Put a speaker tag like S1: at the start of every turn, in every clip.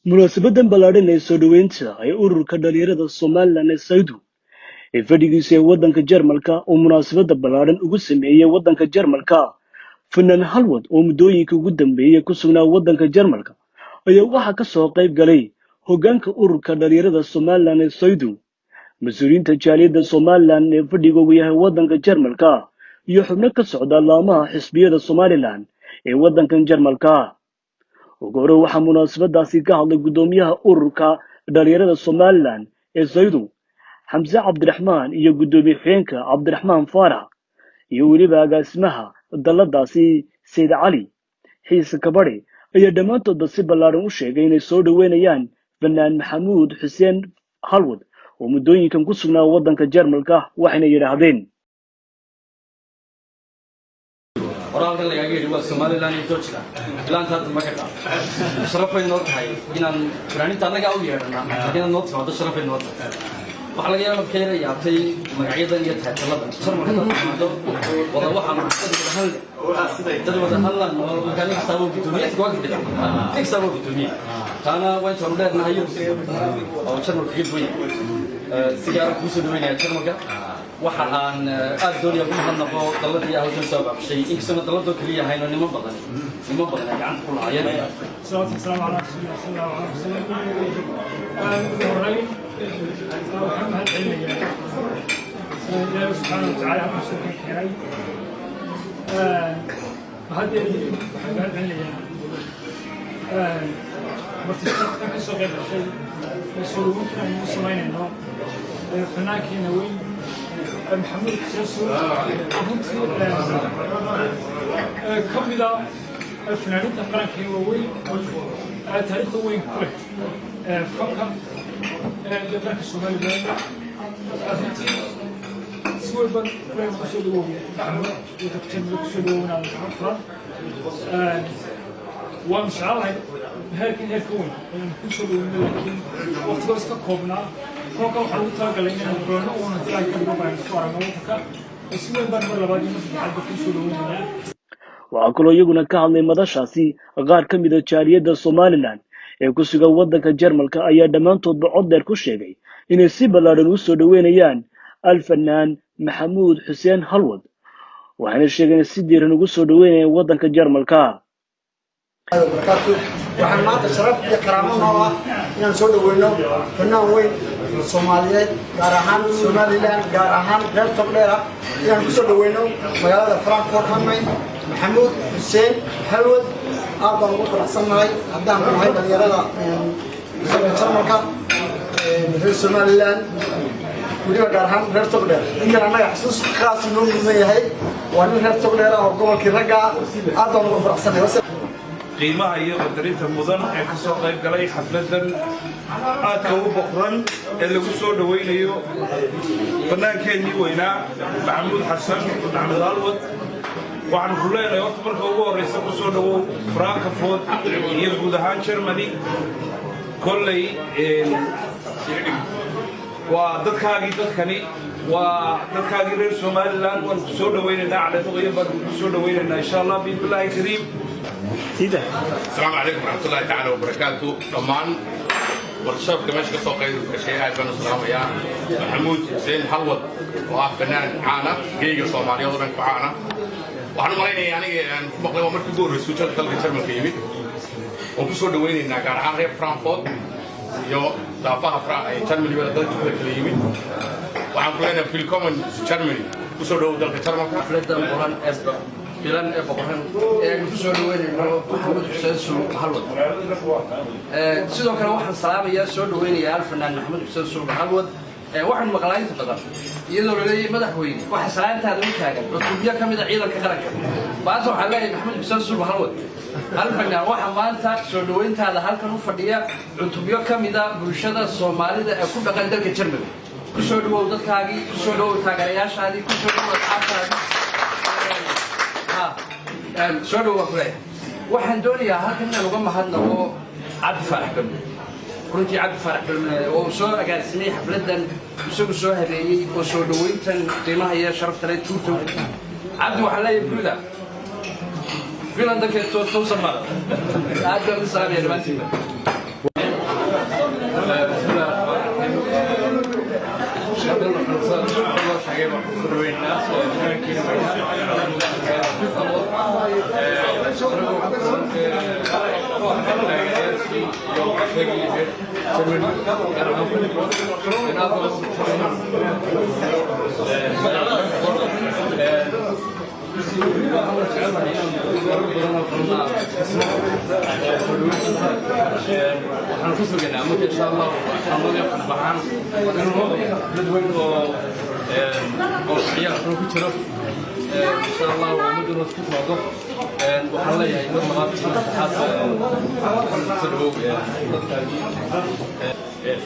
S1: munaasabadan ballaaran ee soo dhaweynta ee ururka dhalinyarada Somaliland ee Saydu ee fadhigiisa ee waddanka Jarmalka oo munaasabada ballaaran ugu sameeyay waddanka Jarmalka fanaan halwad oo muddooyinka ugu dambeeyay ku sugnaa waddanka Jarmalka ayaa waxa ka soo qayb galay hoggaanka ururka dhalinyarada Somaliland ee Saydu mas'uuliyiinta jaaliyadda Somaliland ee fadhigoodu yahay waddanka Jarmalka iyo xubno ka socda laamaha xisbiyada Somaliland ee waddankan Jarmalka ugu waxaa munaasabadaasi ka hadlay gudoomiyaha ururka dhalinyarada Somaliland ee Saydu Xamse Cabdiraxmaan iyo gudoomiye xigeenka Cabdiraxmaan Faarax iyo weliba agaasimaha daladaasi Sayd Cali xiise kabari ayaa dhammaantoodba si ballaaran u sheegay inay soo dhaweynayaan fanaan Maxamuud Xuseen Halwad oo muddooyinkan ku sugnaa waddanka Jarmalka waxayna yiraahdeen
S2: ورانك اللي يجي هو الصومالي لاني توجلا لان هذا المكان شرف النوت هاي إن فراني تانا قوي أنا لكن النوت هذا شرف النوت وحلا جينا بكير يعطي مقعدة يتحدث الله شر ما هذا والله واحد من تدري مثلا هلا مكان يكسبوا في الدنيا تقول كده تكسبوا في الدنيا أنا وين شغلات نهاية أو شر ما في الدنيا سيارة كوسة الدنيا شر ما كده waxaan aad doonaya ku hadnaqo dalladii hawshan soo baxshay inkastoo dalladoo kaliya hayno niman badan gacanta ku lahaayeen
S3: السلام على رسول الله صلى الله عليه وسلم محمد علي الله سبحانه وتعالى عم يسوي كياي هذه محمد علي مرتبط كسر غير شيء يسولون كانوا مسلمين إنه هناك نوين محمد سيسو كملا الفنانين تقرأ كيووي تاريخ وين كله فكر جبرك السومالي بين أنتي سوى بن وين مسلوه محمد يتكلم مسلوه على الحفرة ومش عارف هالكين هالكون مسلوه لكن وقت بس كقبنا كوكا وحلو تاجر لين البرنو ونطلع كده بعد الصورة نوتك اسمه بن ولا بعد ما حد مسلوه
S1: waxaa kaloo iyaguna ka hadlay madashaasi qaar ka mid ah jaaliyadda Somaliland ee ku sugan waddanka Jarmalka ayaa dhammaantoodba cod dheer ku sheegay inay si ballaaran u soo dhaweynayaan alfanaan Maxamuud Xuseen Halwad waxaana sheegeen si diiran ugu soo dhaweynayaan waddanka Jarmalka
S4: waxaan maanta sharaf iyo karaamo noo ah inaan soo dhaweyno fanaan weyn Soomaaliyeed gaar ahaan Somaliland gaar ahaan reer Togdheer inaan ku soo dhaweyno magaalada Frankfurt am Main Maxamuud Xuseen Halwad aad baan ugu faraxsanahay haddaan nahay dhalinyarada Jarmalka reer Somaliland weliba gaar ahaan reer Togdheer ninkan annaga xasuus khaas noo mudan yahay waa nin reer Togdheer oo gobolkii ragga aad baan ugu faraxsanahay
S5: qiimaha iyo qadarinta mudan ee ka soo qayb galay xafladan aadka u boqran ee lagu soo dhaweynayo fanaankeennii weynaa Maxamuud Xasan Maxamed Halwad waxaan ku leenahay waqti marka ugu horeysa ku soo dhawow Frankfurt iyo guud ahaan Germany kolley waa dadkani waa dadkaagii reer Somaliland waan ku soo dhaweynaynaa cadaalad baan ku soo dhaweynaynaa insha Allah billahi kariim
S6: السلام عليكم ورحمة الله تعالى وبركاته. طبعاً والشباب كمان شو قيد كشيء هاي بنو السلام يا محمود حسين حلوت وفنان عانا جيجا صومالي وضع عانا وحنا مرينا يعني مقلب ومرت جور السوشيال تلقي شرم كيمي وبصور دوين إنك عن ريب فرانكفورت يو دافع شرم اللي بدأ تقول كليمي وعم كلنا في الكومن شرم بصور دو تلقي شرم
S2: حفلة قرآن أسبق filan ee boqorkan ee ku soo dhaweynayno Maxamuud Xuseen Halwad sidoo kale waxaan salaamayaa soo dhaweynayaa alfanaan Maxamuud Xuseen Halwad waxaan maqlayn badan iyadoo la leeyahay madaxweyne waxa salaantaada u taagan cutubyo kamid ah ciidanka qaranka baas waxa leeyahay Maxamuud Xuseen Halwad alfanaan waxa maanta soo dhaweyntaada halkan u fadhiya cutubyo kamid ah bulshada Soomaalida ee ku dhaqan dalka Jarmalka ku soo dhawow dadkaagii ku soo dhawow taageerayaashaadii ku soo dhawow asxaabtaadii soo dhawow kulay waxaan doonayaa halkan inaan uga mahadnaqo Cabdi Faarax Galmud runtii Cabdi Faarax Galmud oo soo agaasimay xafladan isagu soo habeeyay oo soo dhaweyntan qiimaha iyo sharafta leh tuurto Cabdi waxa la yidhi filan dadka soo samara aad baan u salaamay dhamaantiin إن شاء الله ومدن وسكت موضوع وحنا يعني نطلع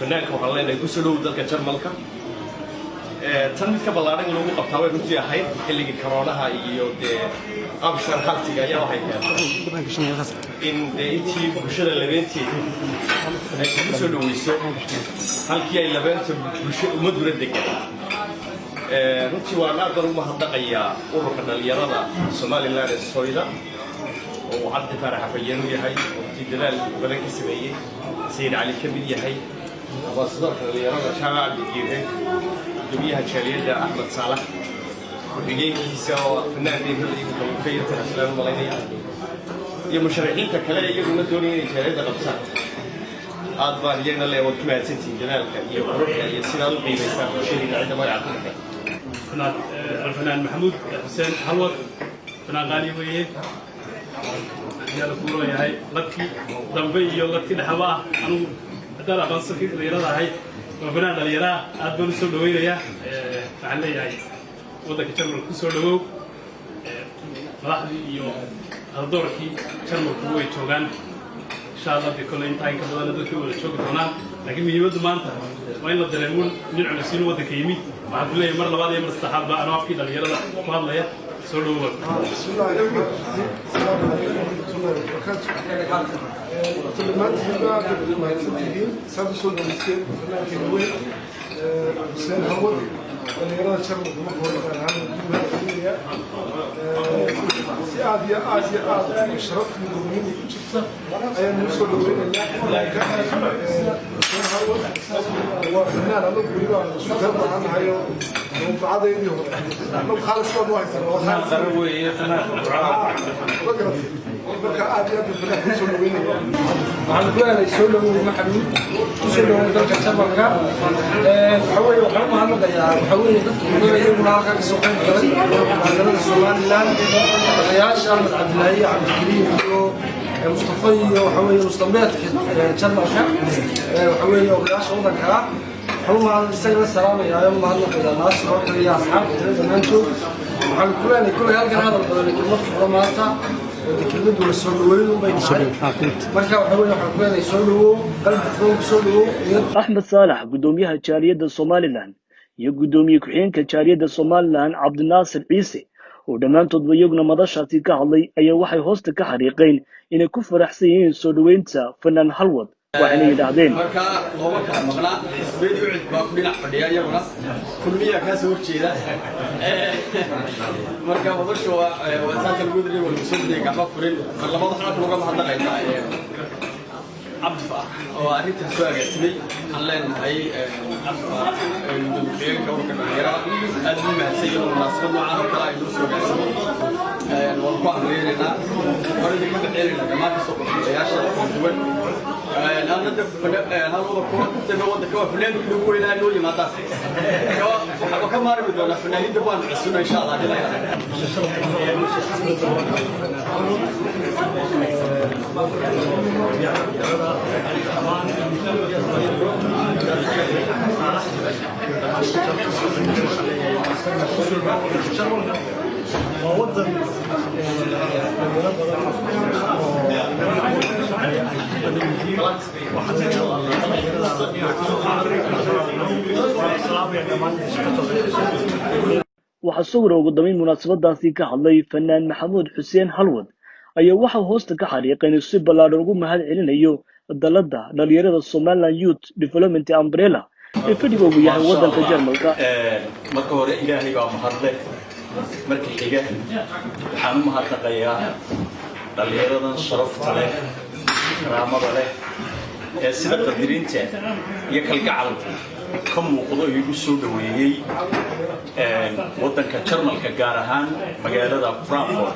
S2: فنانك وحنا لنا يقصلوا ذلك جرمالك تنميت كبلارين إنه مقطعوا يرجع حيد اللي كرونها يود أبشر حالتي جاية وحيد إن ديتي بشر اللبنتي يقصلوا ويسو هل كي اللبنت بشر مدن الدكتور runtii waan aad baan u mahadnaqayaa ururka dhalinyarada Somaliland ee Sooyda oo Cabdi Farax Afayeen u yahay oo dadaal badan ka sameeyay Sayid Ali kamid yahay abaasadorka dhalinyarada Shaaga Abdigiire gudoomiyaha jaaliyadda Ahmed Saalax xigeenkiisa oo fanaanada iyo kalluumaysiga aslaan malaynaya iyo musharaxiinta kale iyaguna doonayay inay jaaliyadda qabtaan aad baan iyagana leeyahay ku mahadsantiin dadaalka iyo ururka iyo sida uu qiimeystaan shirkadda cid magaca
S7: الفنان محمود حسين حلوت فنان غالي ويه يا لكورة يا هاي لكي ضمبي يلكي دحباه أنا هذا لا بنصف كده يلا هاي وفنان اللي يلا أدون سود وين يا فعلي هاي وده كتير كسر له راح يوم الدور كي كتير كوي توغان إن شاء الله بكل إنتاج كبدنا ندخل ولا شو كنا لكن ميود ما أنت وين الدرمون نلعب سينو وده كيمي بعد كل مرة لبعض يوم استحب أنا أفكي دليل هذا والله يا سولو
S4: بسم الله الرحمن الرحيم السلام عليكم ورحمة الله وبركاته كلمات هنا ما يصدقين سبب سولو مسكين فلان كنوي حسين هود اللي يرى شر مقبول عن الدنيا سعادية آسيا شرف من المؤمنين شفته أيام نوصل وين حسين هود هو فنان أنا بقول له شو عن هايو وبعد يديه أنا خالص ما بوعي
S8: waxaan ku helay soo dhawow maxamuud ku soo dhawow dalka Jarmalka waxawey waxaan u mahadnaqayaa waxawey dadka iyaguna halkaa ka soo qayb galay magaalada Somaliland odayaasha Ahmed Cabdilaahi Cabdikariim iyo Mustafa iyo waxawey mustambeedka Jarmalka waxawey odayaasha wadanka waxaan isagana salaamayaa mahadnaqayaa naasir oo kale iyo asxaabta dhammaantood waxaan ku helay kulay halkan hadal badan kelmad fudud maanta كلمة ولا سولوين مركب حوالي حكومة سولو قلب فوق سولو
S1: أحمد صالح قدوميها جالية الصوماليلان يقدومي كحين كجالية الصوماليلان عبد الناصر عيسى ودمان تضيقنا مدشاتي كعلي أي وحي هوست كحريقين إن كفر حسين سولوين تا فنان حلوض وحنا يدعدين
S2: مركا لو كان مقنا حسبيد يعد باكلنا فديا يغنا كلميه كاسو جيدا مركا ودش وساك المدري والمسدي كما فرين لبد خلق لوغا مهدقينا عبد فاح واريت سواغتني حلين هي عبد فاح المدير كورك الغيرة ادم ما سيد المناسبه نوعا كلا يدو سواغتني والكو امرينا وريد كنت خيرنا جماعه سوق الياشا دوين أنا دفن هذا الكون تبغى ودك فلان يقول لنا نقول ما تصير وكم مرة بدنا فلان يدبون عسونا إن شاء الله
S1: waxaa sawir ugu dambeyn munaasabadaasi ka hadlay fanaan Maxamuud Xuseen Halwad ayaa waxa hoosta ka xariiqay si ballaaran ugu mahad celinayo dalada dhalinyarada Somaliland Youth Development Umbrella ee fadhiga ugu yahay wadanka Jarmalka
S9: marka hore Ilaahay baa mahadleh markii xiga waxaan u mahadnaqayaa dhalinyaradan sharafta leh karaamada leh ee sida qadirinta iyo kalgacalka ka muuqdo igu soo dhaweeyay wadanka Jarmalka gaar ahaan magaalada Frankfurt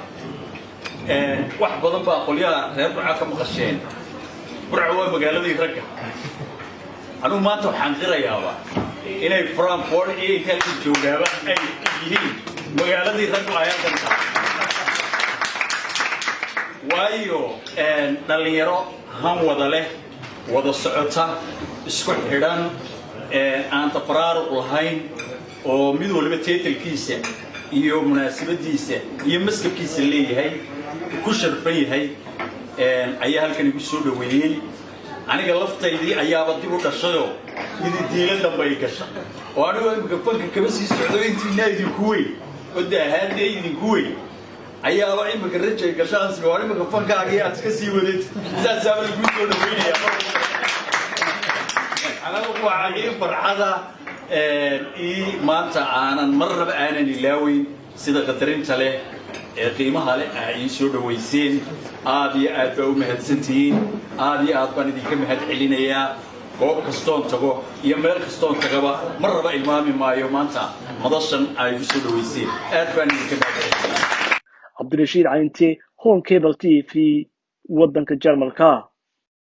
S9: wax badan baa qolyaha reer Burca ka maqasheen برعوا مقالة ذي رجع أنا ما تحنقر يا أبا إني فرانكفورت إيه كان الجوجابة أي يهين مقالة ذي رجع يا كنتا وايو دليرو هم وضله وضع السعودة اسكت هيران أنت فرار الهين ومدو اللي بتيت الكيسة iyo munaasabadiisa iyo maskabkiisa leeyahay ku sharfay yahay ayaa halkan igu soo dhaweeyay aniga laftaydii ayaaba dib u dhashayo midii diilada bay gashay oo anigu imka fanka kaba sii socdo intii naadi ku weyn wada haadaydi ku weyn ayaaba imka rajay gashaan si hore imka fankaaga aad iska sii wadeed saasaba igu soo dhaweeyay anagu waa farxada maanta aanan marraba aanan ilaawin sida qadarinta leh ee qiimaha leh ay soo dhaweyseen aad iyo aad baa u mahadsantihiin aad iyo aad baan idinka mahad celinayaa goob kastoon tago iyo meel kastoon tagaba marraba ilmaami maayo maanta madashan ay soo dhaweyseen aad baan idinka mahad celinayaa
S1: Cabdirashiid Caynte Home Cable TV waddanka Jarmalka